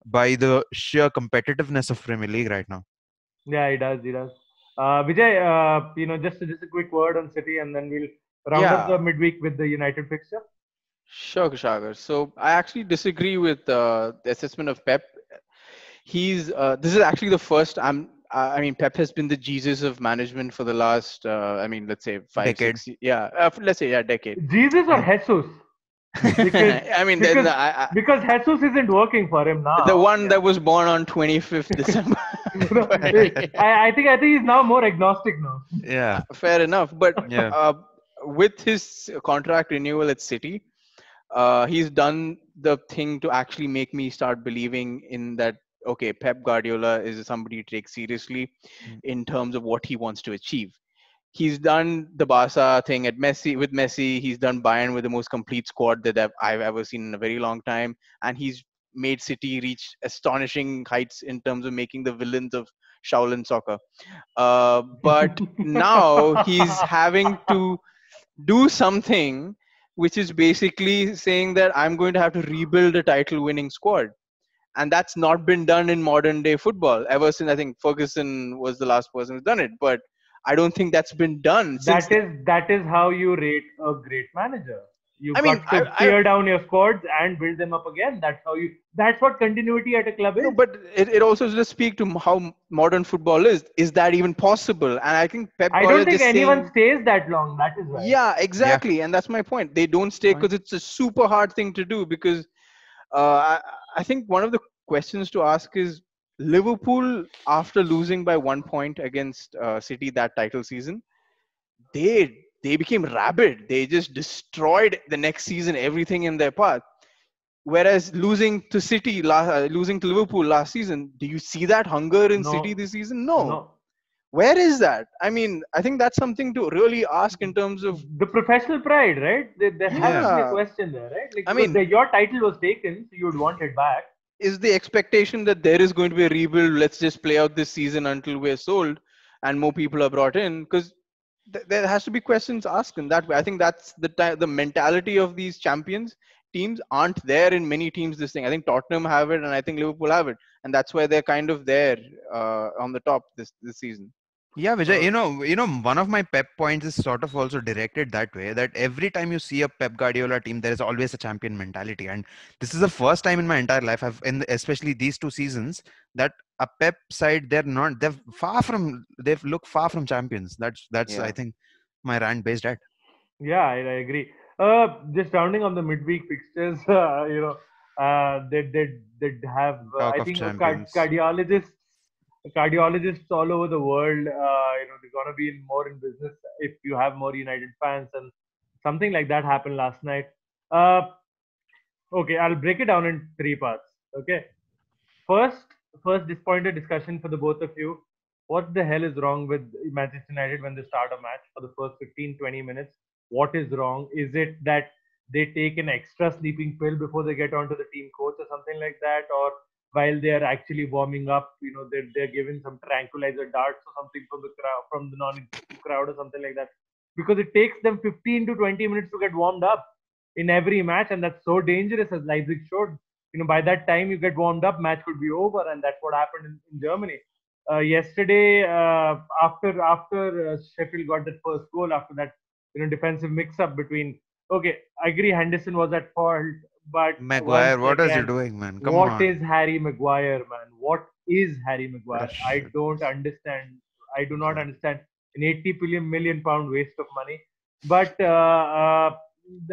by the sheer competitiveness of Premier League right now. yeah, he does. He does. Vijay, just a quick word on City, and then we'll round up Yeah, the midweek with the United fixture. sure, Kushagar. So I actually disagree with the assessment of Pep. He's this is actually the first. I mean, Pep has been the Jesus of management for the last. I mean, let's say five, Decade. 6. Yeah, let's say yeah, decade. Jesus or Yeah. Jesus? Because I mean, then because because Jesus isn't working for him the now. one that was born on 25th December. But, I think he's now more agnostic now. Yeah. fair enough. But Yeah. uh, with his contract renewal at City, he's done the thing to actually make me start believing in that. Okay, Pep Guardiola is somebody to take seriously Mm. in terms of what he wants to achieve. He's done the Barca thing at Messi with Messi. He's done Bayern with the most complete squad that I've ever seen in a very long time, and he's made City reach astonishing heights in terms of making the villains of Shaolin soccer. But now he's having to do something which is basically saying that I'm going to have to rebuild a title winning squad. And that's not been done in modern day football ever since I think Ferguson was the last person who's done it. But I don't think that's been done since. That is how you rate a great manager. I You've mean, got to tear down your squads and build them up again. That's what continuity at a club no, is. but it also just speak to how modern football is. Is that even possible? And I think Pep I don't Guardiola think just anyone saying, stays that long. That is why. yeah, Yeah. exactly, and that's my point. They don't stay Fine. because it's a super hard thing to do. Because I think one of the questions to ask is Liverpool, after losing by 1 point against City that title season, they became rabid. They just destroyed the next season everything in their path. Whereas losing to Liverpool last season, do you see that hunger in City No, this season? No. no. Where is that? I mean, I think that's something to really ask in terms of, The professional pride, right? There has to Yeah. be a yeah. question there, right? Like I because mean, your title was taken, so you would want it back. is the expectation that there is going to be a rebuild? Let's just play out this season until we're sold and more people are brought in? Because there has to be questions asked in that way. I think that's the mentality of these champions teams aren't there in many teams. This thing, I think Tottenham have it, and I think Liverpool have it, and that's why they're kind of there on the top this season. Yeah, Vijay, Uh, one of my pep points is sort of also directed that way, that every time you see a Pep Guardiola team, there is always a champion mentality. And this is the first time in my entire life, especially these 2 seasons, that a Pep side, they've looked far from champions. That's I Yeah. think my rant based at. yeah, I agree. Just rounding on the midweek fixtures, they have Talk I of think champions. cardiologists all over the world. They're gonna be more in business if you have more United fans, and something like that happened last night. Uh, okay, I'll break it down in three parts. Okay, First, first disappointed discussion for the both of you. What the hell is wrong with Manchester United when they start a match for the first 15, 20 minutes? What is wrong? Is it that they take an extra sleeping pill before they get onto the team coach or something like that? Or while they are actually warming up, they're given some tranquilizer darts or something from the crowd, from the non-existent crowd or something like that? Because it takes them 15 to 20 minutes to get warmed up in every match, and that's so dangerous as Leipzig showed. by that time you get warmed up, match could be over, and that's what happened in Germany. Yesterday, after Sheffield got that first goal, after that defensive mix-up between. Okay, I agree Henderson was at fault, but once Maguire, what is he again, doing, man? Come what on. is Harry Maguire, man? What is Harry What a Maguire? I shit. don't understand. I do not Yeah. understand an 80 million pound waste of money. But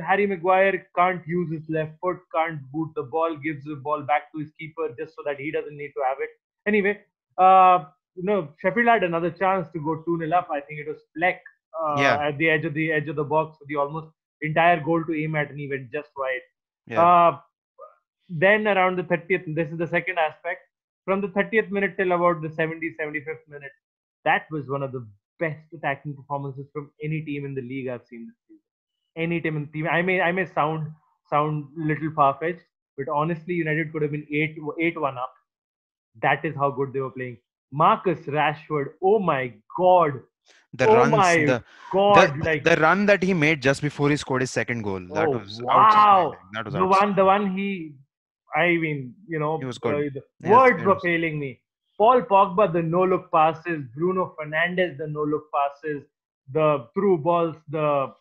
Harry Maguire can't use his left foot, can't boot the ball, gives the ball back to his keeper just so that he doesn't need to have it. Anyway, Sheffield had another chance to go 2-0 up. I think it was Fleck Yeah. at the edge of the box for the almost entire goal to aim at, and he went just wide. Yeah. Uh, then around the 30th, this is the second aspect. From the 30th minute till about the 70th, 75th minute, that was one of the best attacking performances from any team in the league I've seen this season. Any team in the team. I may sound little far fetched, but honestly, United could have been 8-1 up. That is how good they were playing. Marcus Rashford, oh my god, The oh runs, my the god, like the run that he made just before he scored his second goal, that oh was wow, outstanding. That was the one outstanding. he, I mean, He was good. the Yes, words it were was. failing me. Paul Pogba, the no look passes, Bruno Fernandes, the no look passes, the through balls, the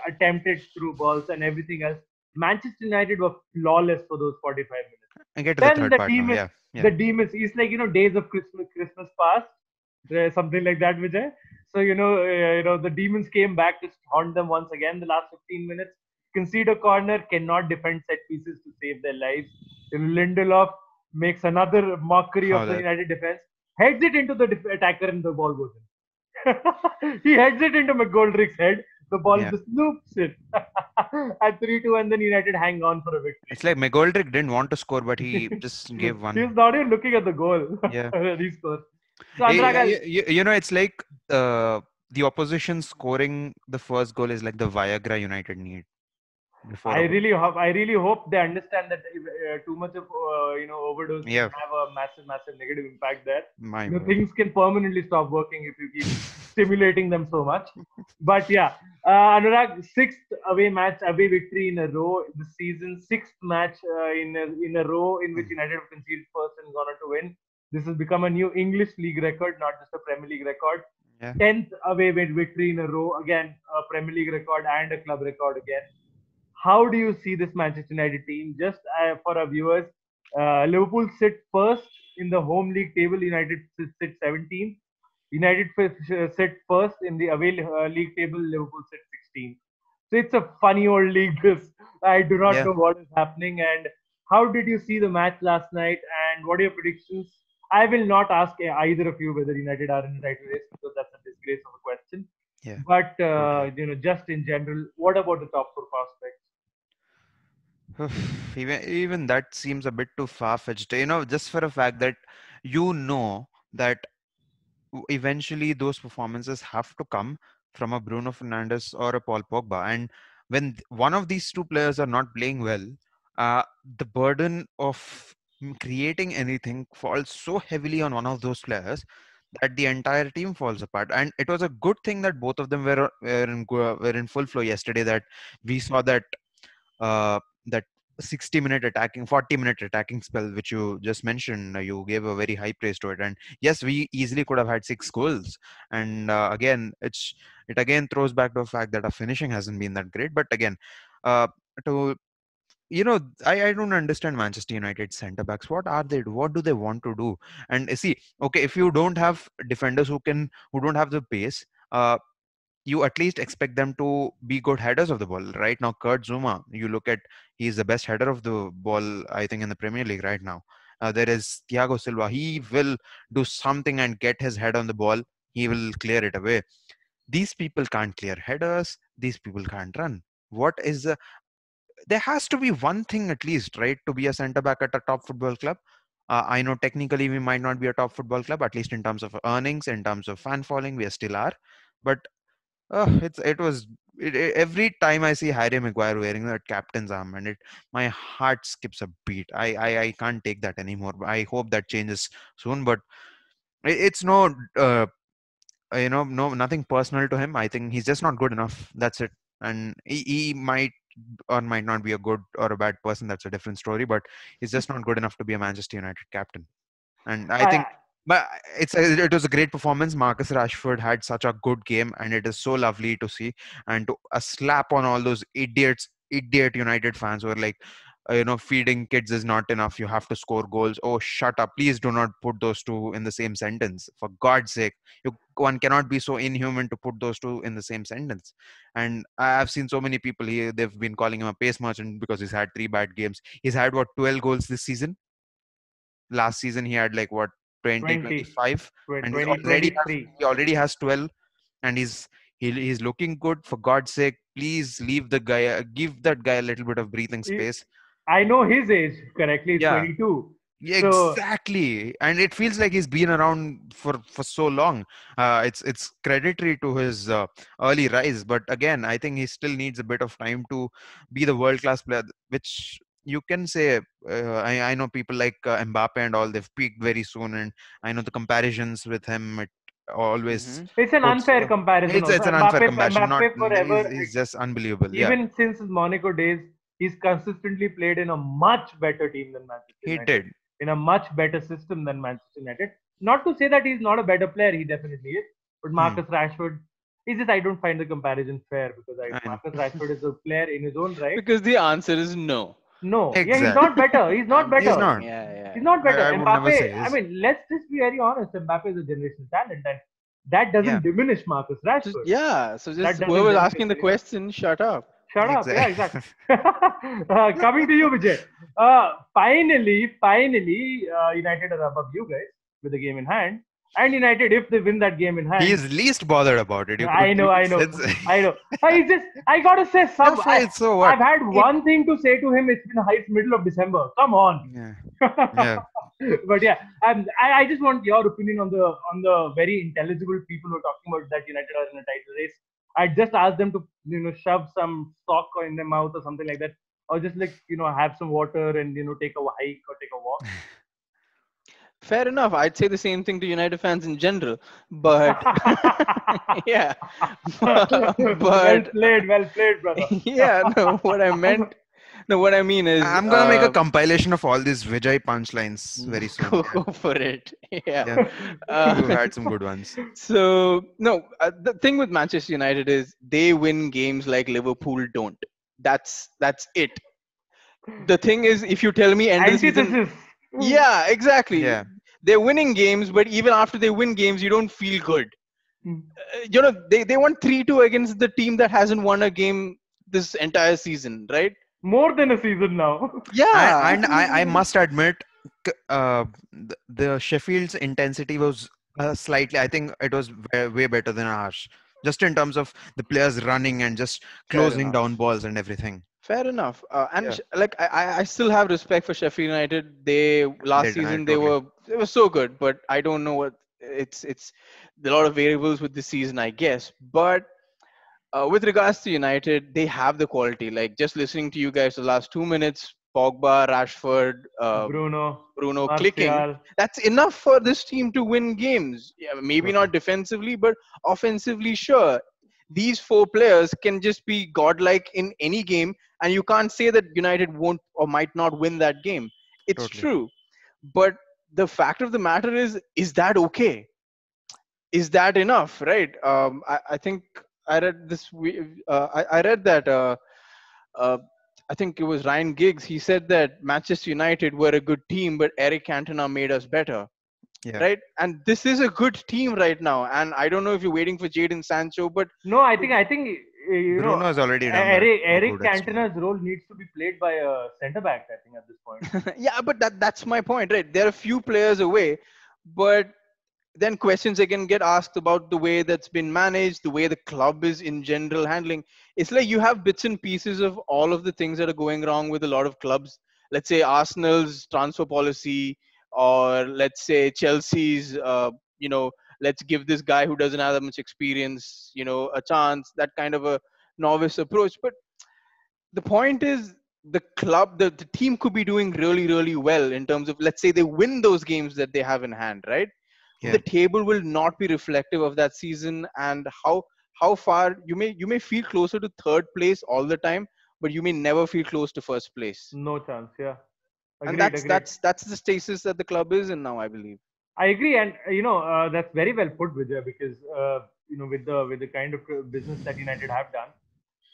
attempted through balls, and everything else. Manchester United were flawless for those 45 minutes. I get to the Then third the part now. demons, Yeah, yeah. the demons, it's like days of Christmas past, something like that, Vijay. So the demons came back to haunt them once again. The last 15 minutes, concede a corner, cannot defend set pieces to save their lives. Lindelof makes another mockery How of the that? United defense, heads it into the attacker, and the ball goes in. He heads it into McGoldrick's head. The ball Yeah. just loops it at 3-2, and then United hang on for a It's like McGoldrick didn't want to score, but he victory. just gave He's one. not even looking at the goal. Yeah. He scores. So Anurag, It's like the opposition scoring the first goal is like the Viagra United need before a goal. I really hope they understand that too much of overdose can Yeah, have a massive negative impact there. my word. Things can permanently stop working if you keep stimulating them so much. But yeah, Anurag, sixth away victory in a row this season, sixth match in a row in which Mm. United have conceded first and gone on to win. This has become a new English league record, not just a Premier League record. Yeah. 10th away victory in a row, again a Premier League record and a club record again. How do you see this Manchester United team? Just for our viewers, Liverpool sit first in the home league table. United sit 17th. United sit first in the away league table. Liverpool sit 16th. So it's a funny old league. This, I do not Yeah. know what is happening. And how did you see the match last night? And what are your predictions? I will not ask either of you whether United are in the title race, because that's a disgrace of a question. Yeah. But Totally. just in general, what about the top four prospects? Even that seems a bit too far-fetched. Just for a fact that that eventually those performances have to come from a Bruno Fernandes or a Paul Pogba. And when one of these two players are not playing well, the burden of creating anything falls so heavily on one of those players that the entire team falls apart. And it was a good thing that both of them were in full flow yesterday. That we saw that 60-minute attacking 40-minute attacking spell which you just mentioned. You gave a very high praise to it, and yes, we easily could have had 6 goals. And again, it again throws back to the fact that our finishing hasn't been that great. But again, uh, to I don't understand Manchester United center backs. What do they want to do? And see, okay, if you don't have defenders who don't have the pace, you at least expect them to be good headers of the ball. Right now, Kurt Zuma, you look at, he's the best header of the ball, I think, in the Premier League right now. There is Thiago Silva. He will do something and get his head on the ball. He will clear it away. These people can't clear headers. These people can't run. What is there has to be one thing at least, right, to be a centre back at a top football club. I know technically we might not be a top football club, at least in terms of earnings, in terms of fan following, we still are. But every time I see Harry Maguire wearing that captain's arm, and my heart skips a beat. I can't take that anymore. I hope that changes soon. But it's no, no, nothing personal to him. I think he's just not good enough. That's it. And he might or might not be a good or a bad person. That's a different story. But he's just not good enough to be a Manchester United captain. And I think, I, but it was a great performance. Marcus Rashford had such a good game, and it is so lovely to see. And to a slap on all those idiot United fans who are like, feeding kids is not enough. You have to score goals. Oh, shut up! Please do not put those two in the same sentence. For God's sake, one cannot be so inhuman to put those two in the same sentence. And I've seen so many people here. They've been calling him a pace merchant because he's had 3 bad games. He's had what, 12 goals this season. Last season he had like what, 20, 20, 25, and 2023. he already has 12, and he's looking good. For God's sake, please leave the guy, give that guy a little bit of breathing space. I know his age correctly. It's Yeah. 22. Yeah, So exactly, and it feels like he's been around for so long. It's creditary to his early rise, but again, I think he still needs a bit of time to be the world class player, which you can say. I know people like Mbappe and all, they've peaked very soon, and I know the comparisons with him. It always Hmm. it's an puts. unfair comparison It's also. an unfair Mbappe, comparison. Not Mbappe forever. he's just unbelievable. Yeah, Even since his Monaco days, he's consistently played in a much better team than Manchester he United, did. in a much better system than Manchester United. Not to say that he's not a better player, he definitely is. But Hmm, Marcus Rashford, is just, I don't find the comparison fair because I know. Marcus Rashford is a player in his own right. Because the answer is no. No, yeah, he's not Exactly. better. He's not I'm He's better. not. kidding. Yeah, yeah, He's yeah. not better. I would never Mbappe, say I is. mean, let's just be very honest. Mbappe is a generational talent, and that Yeah, doesn't diminish Marcus So Rashford. yeah, so That just doesn't whoever's diminish asking the him. question, shut up. Shut up. Yeah, exactly. exactly. Coming to you, Vijay. Finally, United are above you guys with the game in hand. And United, if they win that game in He hand, is least bothered about it. You could I know, really I know, sense. I know. I gotta say, Yeah, fine. So what? I've had It, one thing to say to him. It's middle of December. Come on. yeah, yeah. But yeah, I just want your opinion on the very intelligible people who are talking about that United are in a title race. I just asked them to shove some stock in their mouth or something like that, or just like have some water and take a hike or take a walk. Fair enough. I'd say the same thing to United fans in general, but yeah, but Well played, brother. yeah, no. What I meant, no, what I mean is, I'm gonna make a compilation of all these Vijay punchlines very soon. go for it. Yeah. Yeah, you Uh, had some good ones. so no, the thing with Manchester United is they win games like Liverpool don't. That's it. The thing is, if you tell me end of the season, Antithesis. yeah, exactly. Yeah, They're winning games, but even after they win games, you don't feel good. They won 3-2 against the team that hasn't won a game this entire season, right? More than a season now. Yeah. I must admit, the Sheffield's intensity was slightly. I think it was way better than ours, just in terms of the players running and just Fair closing enough. down balls and everything. Fair enough. And Yeah, like I still have respect for Sheffield United. They last I season totally. they were so good, but I don't know what it's a lot of variables with this season, I guess. But with regards to United, they have the quality. Like just listening to you guys the last 2 minutes, Pogba, Rashford, Bruno, Bruno clicking. Martial. That's enough for this team to win games. Yeah, maybe Totally. not defensively, but offensively, sure. These four players can just be godlike in any game, and you can't say that United won't or might not win that game. It's Totally. true. But the fact of the matter is that okay? Is that enough, right? I think I read this. I read that. Uh, I think it was Ryan Giggs. He said that Manchester United were a good team, but Eric Cantona made us better, Yeah. right? And this is a good team right now. And I don't know if you're waiting for Jadon Sancho, but No, I think Bruno has already done that to a Eric good extent. Cantona's role needs to be played by a centre back. I think at this point. yeah, but that's my point, right? There are a few players away, but then questions again get asked about the way that's been managed, the way the club is in general handling. It's like you have bits and pieces of all of the things that are going wrong with a lot of clubs. Let's say Arsenal's transfer policy, or let's say Chelsea's, let's give this guy who doesn't have that much experience, a chance, that kind of a novice approach. But the point is, the team could be doing really, really well in terms of, let's say they win those games that they have in hand, right? Yeah. The table will not be reflective of that season, and how far you may feel closer to third place all the time, but you may never feel close to first place. No chance. Yeah. And Agreed. Agreed. that's the stasis that the club is in now, I believe. I agree, and that's very well put, Vijay, because with the kind of business that United have done,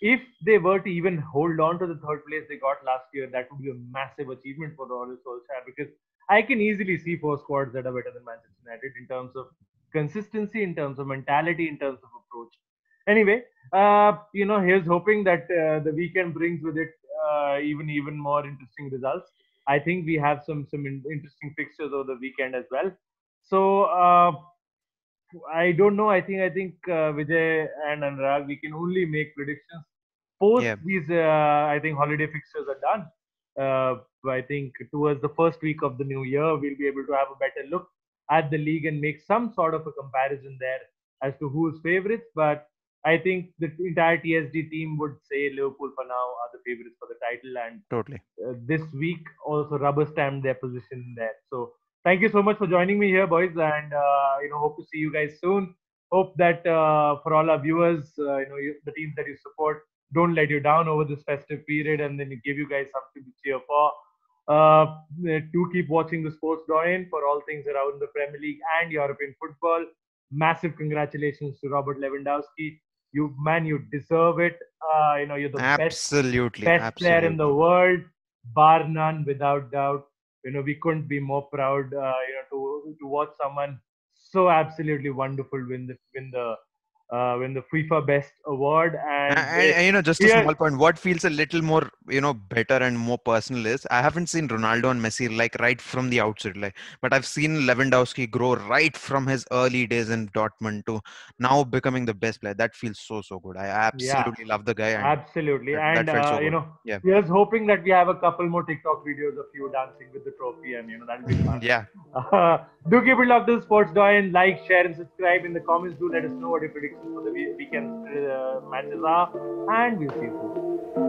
if they were to even hold on to the third place they got last year, that would be a massive achievement for the Ole Solskjaer. Because I can easily see four squads that are better than Manchester United in terms of consistency, in terms of mentality, in terms of approach. Anyway, here's hoping that the weekend brings with it even more interesting results. I think we have some interesting fixtures over the weekend as well. So I don't know. I think Vijay and Anurag, we can only make predictions post Yeah, these. I think holiday fixtures are done. I think towards the first week of the new year, we'll be able to have a better look at the league and make some sort of a comparison there as to who's favorites. But I think the entire TSG team would say Liverpool for now are the favorites for the title, and totally. this week also rubber stamped their position there. So thank you so much for joining me here, boys, and hope to see you guys soon. Hope that for all our viewers, the teams that you support don't let you down over this festive period, and then give you guys something to cheer for. Do keep watching the Sports Doyen for all things around the Premier League and European football. Massive congratulations to Robert Lewandowski. You deserve it. You're the Absolutely, best player in the absolutely. world, bar none, without doubt. We couldn't be more proud, to watch someone so absolutely wonderful win the FIFA Best Award. And Just a here, small point. What feels a little more, better and more personal is I haven't seen Ronaldo and Messi like right from the outset, like, but I've seen Lewandowski grow right from his early days in Dortmund to now becoming the best player. That feels so so good. I yeah, absolutely love the guy, and absolutely. that And felt so good. Yeah, here's hoping that we have a couple more TikTok videos of you dancing with the trophy, and that'll be fun. yeah. Do keep it locked to the Sports Doyen. Like, share, and subscribe in the comments. Do let us know what your predictions for the weekend matches are, and we'll see you soon.